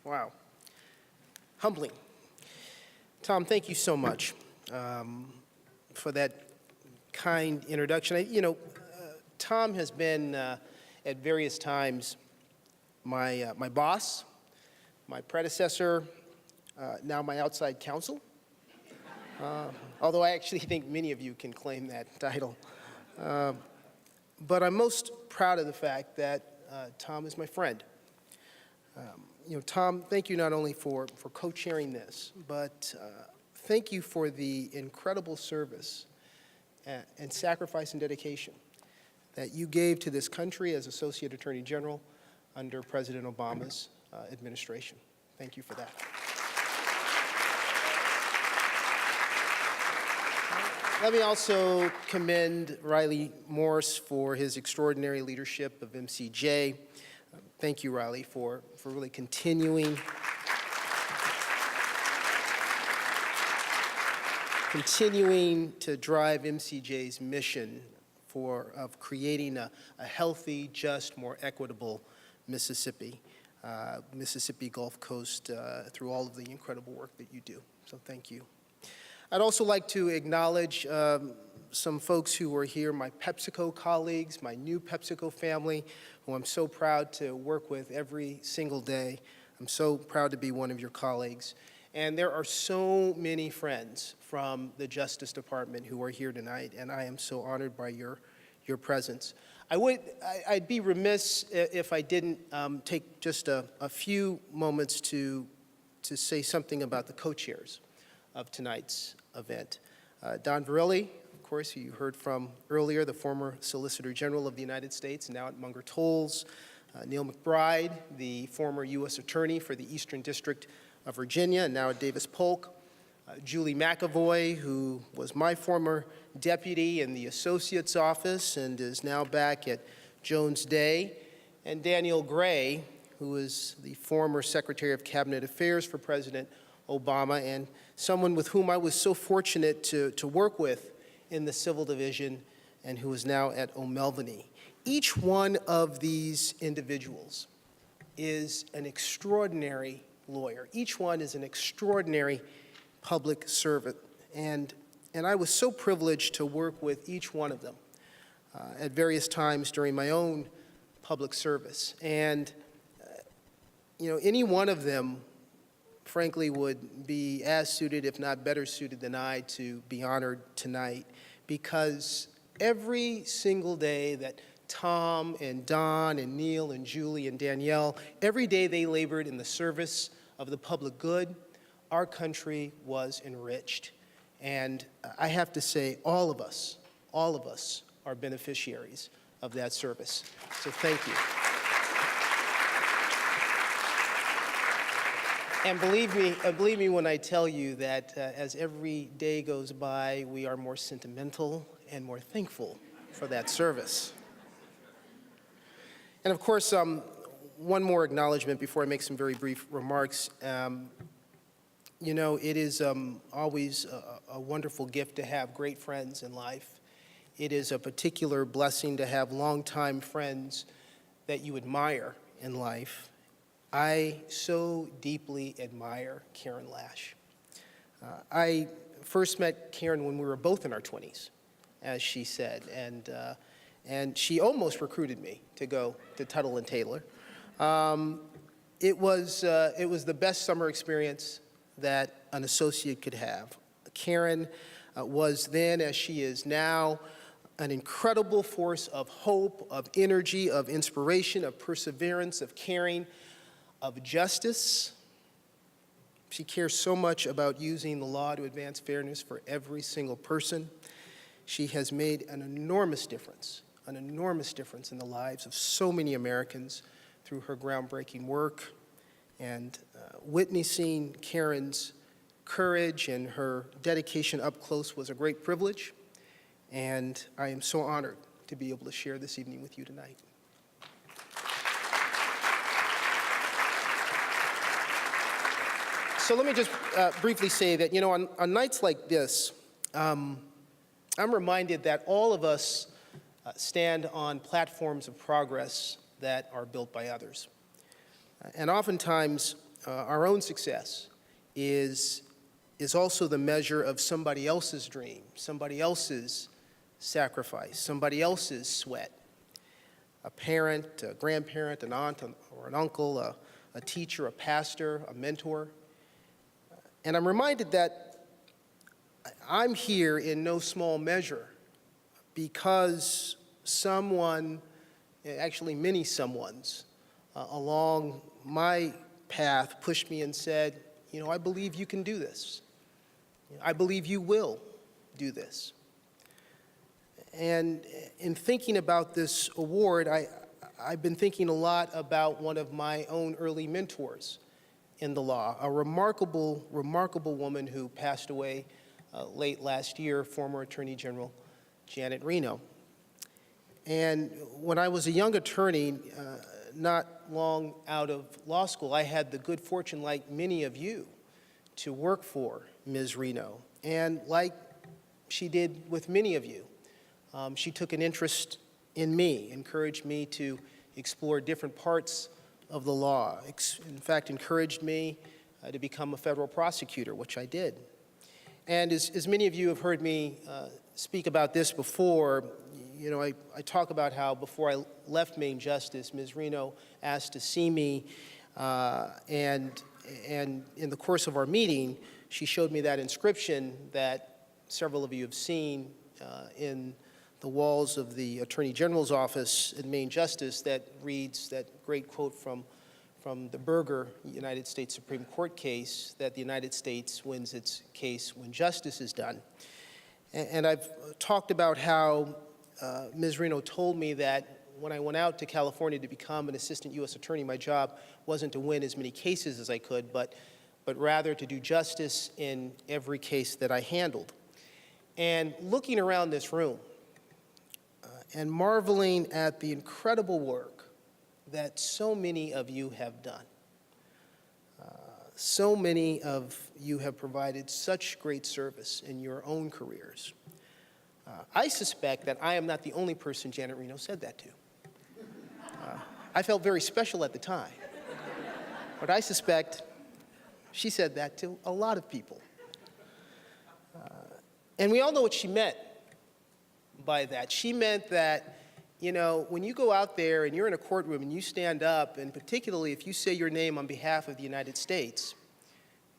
wow, humbling. Tom, thank you so much for that kind introduction. Tom has been at various times my boss, my predecessor, now my outside counsel, although I actually think many of you can claim that title. But I'm most proud of the fact that Tom is my friend. Tom, thank you not only for co-chairing this, but thank you for the incredible service and sacrifice and dedication that you gave to this country as Associate Attorney General under President Obama's administration. Thank you for that. Let me also commend Riley Morse for his extraordinary leadership of MCJ. Thank you, Riley, for really continuing to drive MCJ's mission of creating a healthy, just, more equitable Mississippi Gulf Coast through all of the incredible work that you do. So thank you. I'd also like to acknowledge some folks who are here, my PepsiCo colleagues, my new PepsiCo family, who I'm so proud to work with every single day. I'm so proud to be one of your colleagues. And there are so many friends from the Justice Department who are here tonight, and I am so honored by your presence. I'd be remiss if I didn't take just a few moments to say something about the co-chairs of tonight's event. Don Verrilli, of course, who you heard from earlier, the former Solicitor General of the United States, now at Munger Tolles. Neil McBride, the former U.S. Attorney for the Eastern District of Virginia, and now at Davis Polk. Julie McAvoy, who was my former deputy in the Associate's Office and is now back at Jones Day. And Daniel Gray, who is the former Secretary of Cabinet Affairs for President Obama, and someone with whom I was so fortunate to work with in the Civil Division and who is now at O'Melveny. Each one of these individuals is an extraordinary lawyer. Each one is an extraordinary public servant. And I was so privileged to work with each one of them at various times during my own public service. And, any one of them frankly, would be as suited, if not better suited than I, to be honored tonight, because every single day that Tom and Don and Neil and Julie and Danielle, every day they labored in the service of the public good, our country was enriched. And I have to say, all of us are beneficiaries of that service. So thank you. And believe me when I tell you that as every day goes by, we are more sentimental and more thankful for that service. And of course, one more acknowledgement before I make some very brief remarks. It is always a wonderful gift to have great friends in life. It is a particular blessing to have longtime friends that you admire in life. I so deeply admire Karen Lash. I first met Karen when we were both in our 20s, as she said, and she almost recruited me to go to Tuttle and Taylor. It was the best summer experience that an associate could have. Karen was then, as she is now, an incredible force of hope, of energy, of inspiration, of perseverance, of caring, of justice. She cares so much about using the law to advance fairness for every single person. She has made an enormous difference in the lives of so many Americans through her groundbreaking work. And witnessing Karen's courage and her dedication up close was a great privilege. And I am so honored to be able to share this evening with you tonight. So let me just briefly say that, on nights like this, I'm reminded that all of us stand on platforms of progress that are built by others. And oftentimes, our own success is also the measure of somebody else's dream, somebody else's sacrifice, somebody else's sweat. A parent, a grandparent, an aunt or an uncle, a teacher, a pastor, a mentor. And I'm reminded that I'm here in no small measure because someone, actually many someones, along my path pushed me and said, you know, I believe you can do this. I believe you will do this. And in thinking about this award, I've been thinking a lot about one of my own early mentors in the law, a remarkable, remarkable woman who passed away late last year, former Attorney General Janet Reno. And when I was a young attorney, not long out of law school, I had the good fortune, like many of you, to work for Ms. Reno. And like she did with many of you, she took an interest in me, encouraged me to explore different parts of the law, in fact, encouraged me to become a federal prosecutor, which I did. And as many of you have heard me speak about this before, you know, I talk about how before I left Maine Justice, Ms. Reno asked to see me, and in the course of our meeting, she showed me that inscription that several of you have seen in the walls of the Attorney General's office in Maine Justice that reads that great quote from the Berger United States Supreme Court case, that the United States wins its case when justice is done. And I've talked about how Ms. Reno told me that when I went out to California to become an assistant U.S. attorney, my job wasn't to win as many cases as I could, but rather to do justice in every case that I handled. And looking around this room, and marveling at the incredible work that so many of you have done. So many of you have provided such great service in your own careers. I suspect that I am not the only person Janet Reno said that to. I felt very special at the time, but I suspect she said that to a lot of people. And we all know what she meant by that. She meant that, you know, when you go out there and you're in a courtroom and you stand up, and particularly if you say your name on behalf of the United States,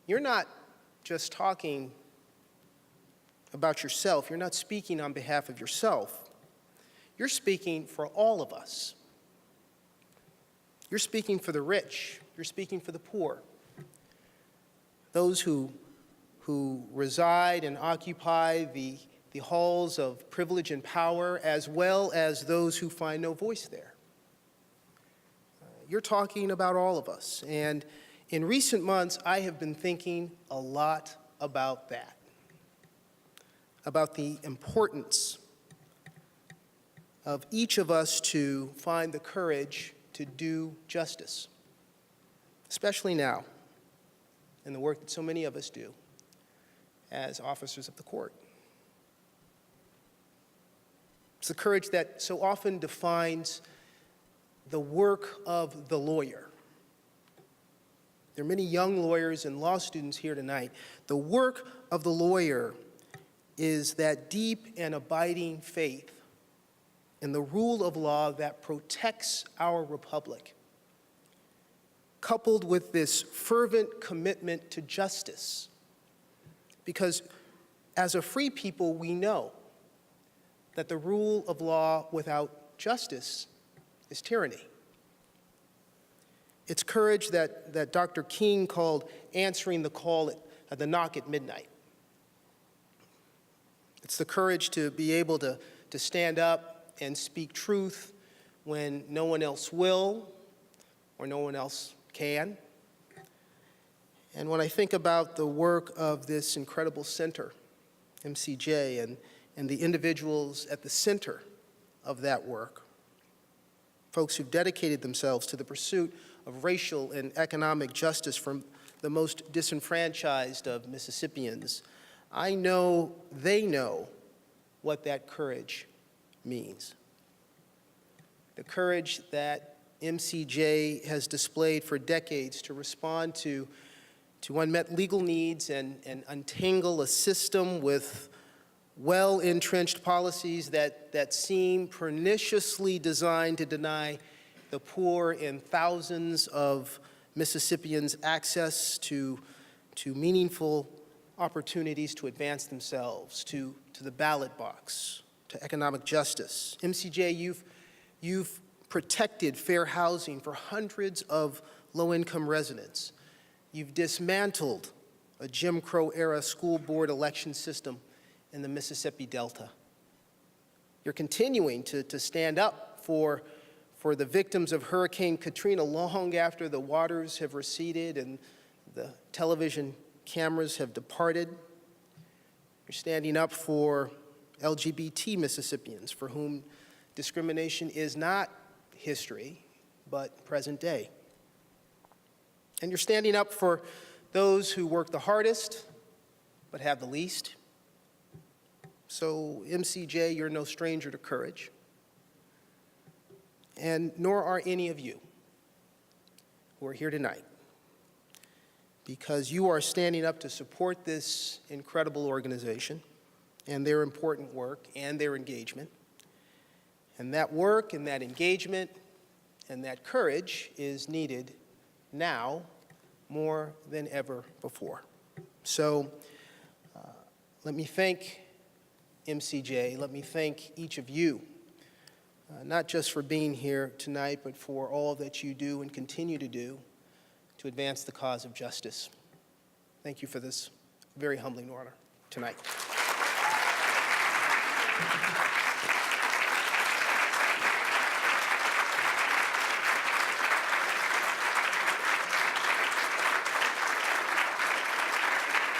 you're not just talking about yourself. You're not speaking on behalf of yourself. You're speaking for all of us. You're speaking for the rich. You're speaking for the poor. Those who reside and occupy the halls of privilege and power, as well as those who find no voice there. You're talking about all of us. And in recent months, I have been thinking a lot about that, about the importance of each of us to find the courage to do justice, especially now in the work that so many of us do as officers of the court. It's the courage that so often defines the work of the lawyer. There are many young lawyers and law students here tonight. The work of the lawyer is that deep and abiding faith in the rule of law that protects our republic, coupled with this fervent commitment to justice. Because as a free people, we know that the rule of law without justice is tyranny. It's courage that Dr. King called answering the call at the knock at midnight. It's the courage to be able to stand up and speak truth when no one else will or no one else can. And when I think about the work of this incredible center, MCJ, and the individuals at the center of that work, folks who've dedicated themselves to the pursuit of racial and economic justice for the most disenfranchised of Mississippians, I know they know what that courage means. The courage that MCJ has displayed for decades to respond to unmet legal needs and untangle a system with well-entrenched policies that seem perniciously designed to deny the poor and thousands of Mississippians access to meaningful opportunities to advance themselves, to the ballot box, to economic justice. MCJ, you've protected fair housing for hundreds of low-income residents. You've dismantled a Jim Crow-era school board election system in the Mississippi Delta. You're continuing to stand up for the victims of Hurricane Katrina long after the waters have receded and the television cameras have departed. You're standing up for LGBT Mississippians for whom discrimination is not history, but present day. And you're standing up for those who work the hardest, but have the least. So, MCJ, you're no stranger to courage. And nor are any of you who are here tonight, because you are standing up to support this incredible organization and their important work and their engagement. And that work and that engagement and that courage is needed now more than ever before. So let me thank MCJ, let me thank each of you, not just for being here tonight, but for all that you do and continue to do to advance the cause of justice. Thank you for this very humbling honor tonight.